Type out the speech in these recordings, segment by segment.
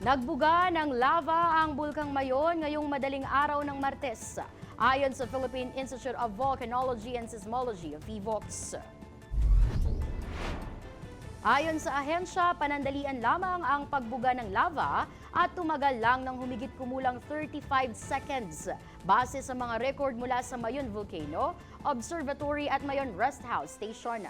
Nagbuga ng lava ang Bulkang Mayon ngayong madaling araw ng Martes, ayon sa Philippine Institute of Volcanology and Seismology o PHIVOLCS. Ayon sa ahensya, panandalian lamang ang pagbuga ng lava at tumagal lang ng humigit kumulang 35 seconds base sa mga record mula sa Mayon Volcano Observatory at Mayon Rest House Station.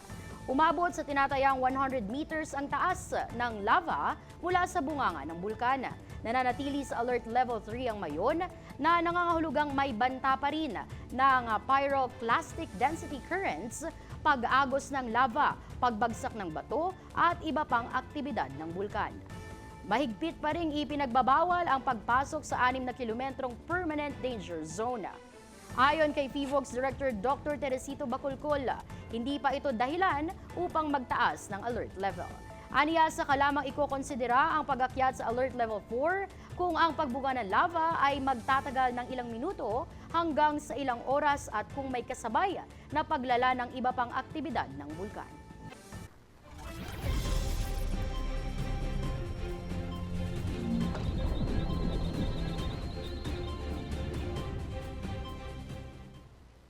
Umabot sa tinatayang 100 meters ang taas ng lava mula sa bunganga ng bulkan. Nananatili sa Alert Level 3 ang Mayon na nangangahulugang may banta pa rin ng pyroclastic density currents, pag-agos ng lava, pagbagsak ng bato at iba pang aktibidad ng bulkan. Mahigpit pa ring ipinagbabawal ang pagpasok sa 6 na kilometrong permanent danger zone. Ayon kay PHIVOLCS Director Dr. Teresito Bacolcol, hindi pa ito dahilan upang magtaas ng alert level. Aniya sa lamang ikokonsidera ang pag-akyat sa alert level 4 kung ang pagbuga ng lava ay magtatagal ng ilang minuto hanggang sa ilang oras at kung may kasabay na paglala ng iba pang aktibidad ng bulkan.